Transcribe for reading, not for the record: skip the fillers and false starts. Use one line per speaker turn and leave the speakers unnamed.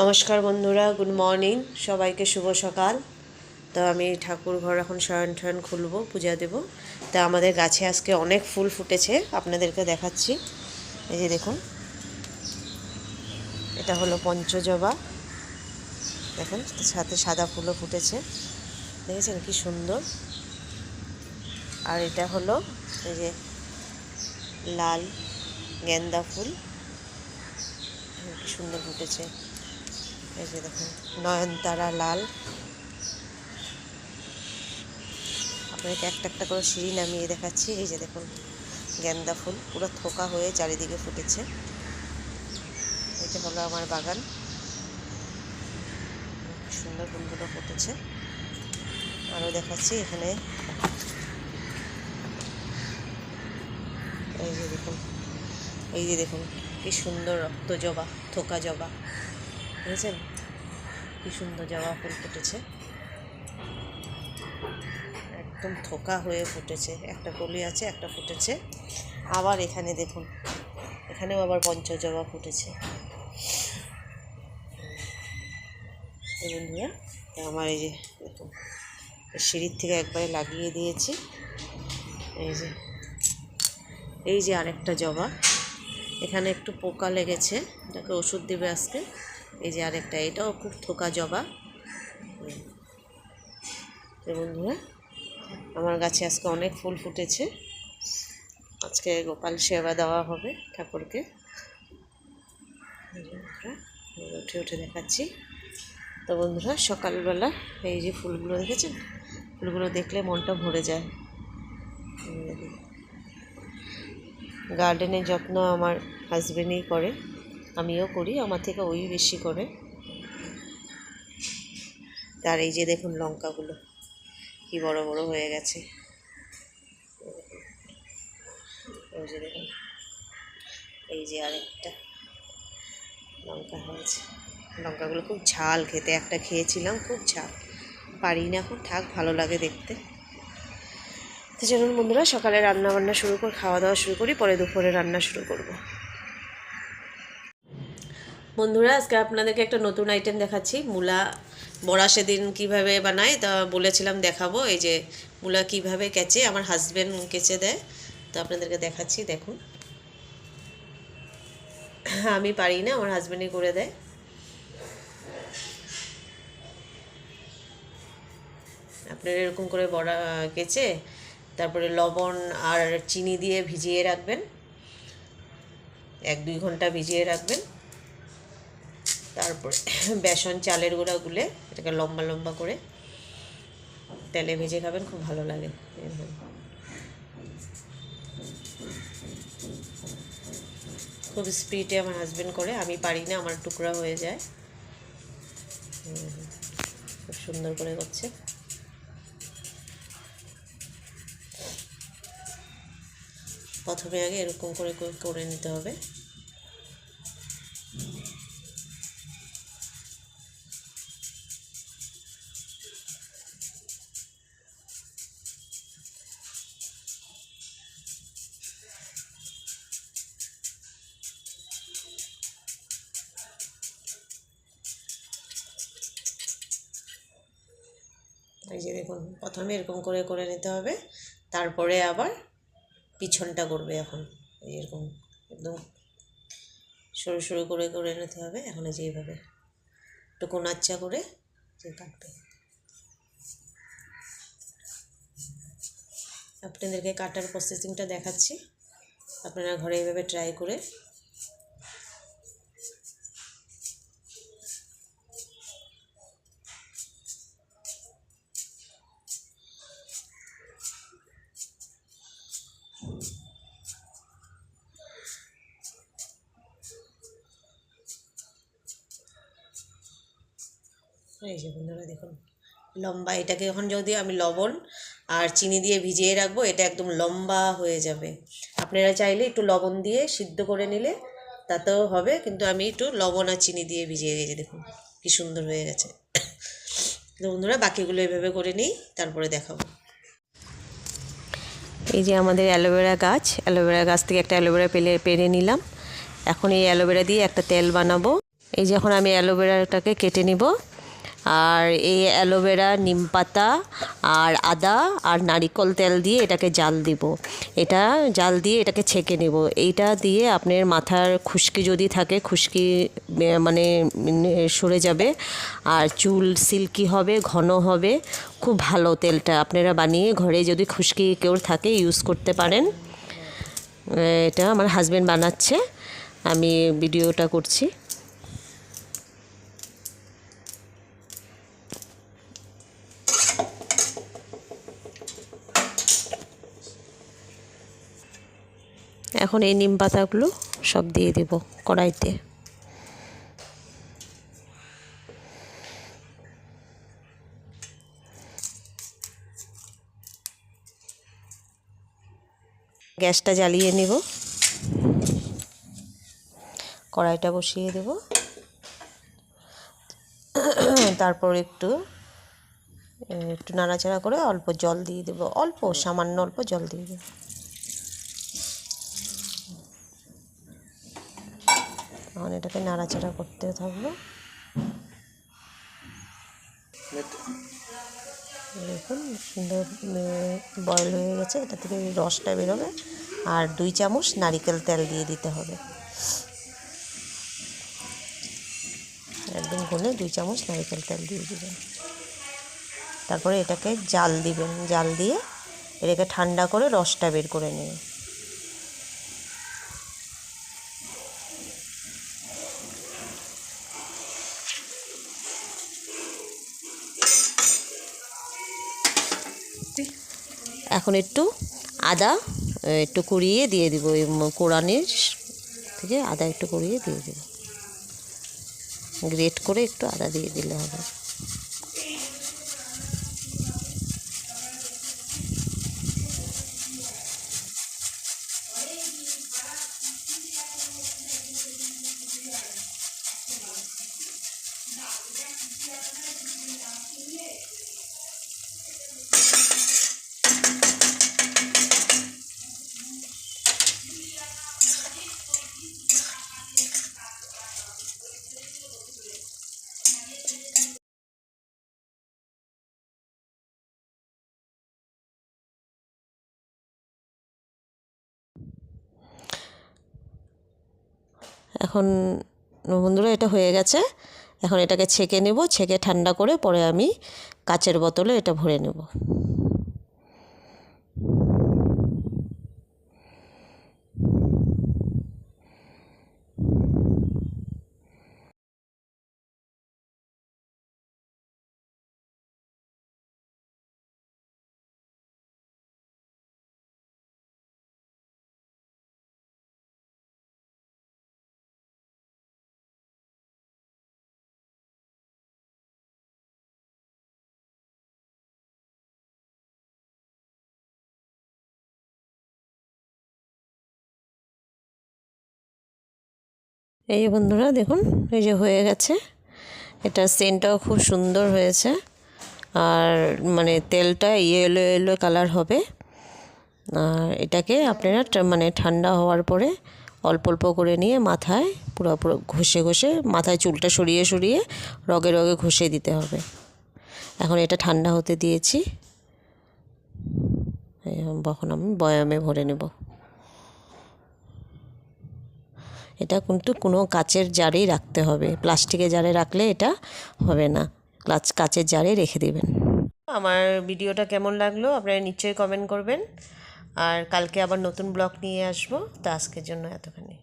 নমস্কার বন্ধুরা, good morning. সবাইকে শুভ সকাল। তো আমি ঠাকুর ঘর এখন শয়ন খুলবো, পূজা দেব। তা আমাদের গাছে আজকে অনেক ফুল ফুটেছে, আপনাদেরকে দেখাচ্ছি। এই যে দেখুন, এটা হলো পঞ্চজবা, দেখুন সাথে সাদা ফুলও ফুটেছে, দেখেছেন কি সুন্দর। আর এটা হলো এই যে লাল গেন্দা ফুল, কি সুন্দর ফুটেছে। এই যে দেখুন নয়নতারা লাল। আপনাদেরকে একটা একটা করে সিঁড়ি নামিয়ে দেখাচ্ছি। এই যে দেখুন গেন্দা ফুল পুরো থোকা হয়ে চারিদিকে ফুটেছে। এটা হলো আমার বাগান, সুন্দর ফুলগুলো ফুটেছে। আরও দেখাচ্ছি এখানে, এই যে দেখুন, এই যে দেখুন কি সুন্দর রক্ত জবা, থোকা জবা, বুঝেছেন কি সুন্দর জবা ফুল ফুটেছে, একদম থোকা হয়ে ফুটেছে। একটা কলি আছে, একটা ফুটেছে। আবার এখানে দেখুন, এখানেও আবার পঞ্চজবা ফুটেছে। বন্ধুরা, আমার এই যে দেখুন সিঁড়ির থেকে একবারে লাগিয়ে দিয়েছি। এই যে আরেকটা জবা, এখানে একটু পোকা লেগেছে, এটাকে ওষুধ দেবে আজকে। এই যে আরেকটা, এটাও খুব থোকা জবা। বন্ধুরা, আমার গাছে আজকে অনেক ফুল ফুটেছে। আজকে গোপাল সেবা দেওয়া হবে ঠাকুরকে। উঠে উঠে দেখাচ্ছি। তো বন্ধুরা, সকালবেলা এই যে ফুলগুলো দেখেছেন, ফুলগুলো দেখলে মনটা ভরে যায়। গার্ডেনের যত্ন আমার হাজবেন্ডই করে, আমিও করি, আমার থেকে ওই বেশি করে। তার এই যে দেখুন লঙ্কাগুলো কি বড় বড় হয়ে গেছে। এই যে দেখুন, এই যে আরেকটা লঙ্কা হয়েছে। লঙ্কাগুলো খুব ঝাল খেতে, একটা খেয়েছিলাম, খুব ঝাল, পারি না, খুব থাক, ভালো লাগে দেখতে। তো চলুন বন্ধুরা, সকালে রান্না বান্না শুরু করে, খাওয়া দাওয়া শুরু করি, পরে দুপুরে রান্না শুরু করব। বন্ধুরা, আজকে আপনাদেরকে একটা নতুন আইটেম দেখাচ্ছি। মূলা বড়া সেদিন কিভাবে বানায় তা বলেছিলাম দেখাবো। এই যে মূলা কিভাবে কেচে, আমার হাজবেন্ড কেচে দেয়, তো আপনাদেরকে দেখাচ্ছি। দেখুন, আমি পারি না, আমার হাজবেন্ডই করে দেয়। আপনারা এরকম করে বড়া কেচে তারপরে লবণ আর চিনি দিয়ে ভিজিয়ে রাখবেন, 1-2 ঘন্টা ভিজিয়ে রাখবেন। তারপরে বেসন চালের গুঁড়া গুলে এটাকে লম্বা লম্বা করে তেলে ভেজে খাবেন, খুব ভালো লাগে। খুব স্পিডে আমার হাজবেন্ড করে, আমি পারি না, আমার টুকরা হয়ে যায়। খুব সুন্দর করে করছে। প্রথমে আগে এরকম করে করে নিতে হবে। এই যে দেখুন, প্রথমে এরকম করে করে নিতে হবে, তারপরে আবার পিছনটা করবে। এখন এরকম একদম সরু সরু করে করে নিতে হবে। এখন এই যে এইভাবে একটু কোনাচ্চা করে যে কাটবে। আপনাদেরকে কাটার প্রসেসিংটা দেখাচ্ছি, আপনারা ঘরে এইভাবে ট্রাই করে। এই যে বন্ধুরা দেখুন, লম্বা, এটাকে এখন যদি আমি লবণ আর চিনি দিয়ে ভিজিয়ে রাখবো, এটা একদম লম্বা হয়ে যাবে। আপনারা চাইলে একটু লবণ দিয়ে সিদ্ধ করে নিলে তাতেও হবে, কিন্তু আমি একটু লবণ আর চিনি দিয়ে ভিজিয়ে গেছি। দেখুন কি সুন্দর হয়ে গেছে। তো বন্ধুরা, বাকিগুলো এভাবে করে নিই, তারপরে দেখাবো। এই যে আমাদের অ্যালোভেরা গাছ, অ্যালোভেরা গাছ থেকে একটা অ্যালোভেরা পেরে নিলাম। এখন এই অ্যালোভেরা দিয়ে একটা তেল বানাবো। এই যখন আমি অ্যালোভেরাটাকে কেটে নিব, আর এই অ্যালোভেরা, নিম পাতা আর আদা আর নারিকেল তেল দিয়ে এটাকে জাল দিব। এটা জাল দিয়ে এটাকে ছেঁকে নেব। এইটা দিয়ে আপনার মাথার খুশকি যদি থাকে, খুশকি মানে সরে যাবে, আর চুল সিল্কি হবে, ঘন হবে। খুব ভালো তেলটা, আপনারা বানিয়ে ঘরে যদি খুশকি কেউ থাকে ইউজ করতে পারেন। এটা আমার হাজব্যান্ড বানাচ্ছে, আমি ভিডিওটা করছি। এখন এই নিম পাতাগুলো সব দিয়ে দেব কড়াইতে। গ্যাসটা জ্বালিয়ে নেব, কড়াইটা বসিয়ে দেব, তারপর একটু নাড়াচাড়া করে অল্প জল দিয়ে দেব, অল্প সামান্য অল্প জল দিয়ে দেব। এখন এটাকে নাড়াচাড়া করতে থাকবো। দেখুন সুন্দর বয়েল হয়ে গেছে, এটা থেকে রসটা বেরোবে। আর 2 চামচ নারিকেল তেল দিয়ে দিতে হবে, একদম গুনে 2 চামচ নারিকেল তেল দিয়ে দিবেন। তারপরে এটাকে জাল দিবেন, জাল দিয়ে এটাকে ঠান্ডা করে রসটা বের করে নেবেন। এখন একটু আদা একটু কুড়িয়ে দিয়ে দিব, এই কোড়ানির থেকে আদা একটু কুড়িয়ে দিয়ে দিব, গ্রেট করে একটু আদা দিয়ে দিলে হবে। এখন বন্ধুরা এটা হয়ে গেছে, এখন এটাকে ছেঁকে নেব, ছেঁকে ঠান্ডা করে পরে আমি কাচের বোতলে এটা ভরে নেব। এই বন্ধুরা দেখুন, এই যে হয়ে গেছে, এটা সেন্টটাও খুব সুন্দর হয়েছে, আর মানে তেলটা ইয়েলো ইয়েলো কালার হবে। আর এটাকে আপনারা মানে ঠান্ডা হওয়ার পরে অল্প অল্প করে নিয়ে মাথায় পুরো ঘষে ঘষে মাথায় চুলটা সরিয়ে সরিয়ে রগে রগে ঘষে দিতে হবে। এখন এটা ঠান্ডা হতে দিয়েছি, এখন আমি বয়ামে ভরে নেব। এটা কিন্তু কোনো কাচের জারেই রাখতে হবে, প্লাস্টিকের জারে রাখলে এটা হবে না, কাচের জারে রেখে দেবেন। আমার ভিডিওটা কেমন লাগলো আপনারা নিশ্চয়ই কমেন্ট করবেন, আর কালকে আবার নতুন ব্লগ নিয়ে আসবো। তো আজকের জন্য এতখানি।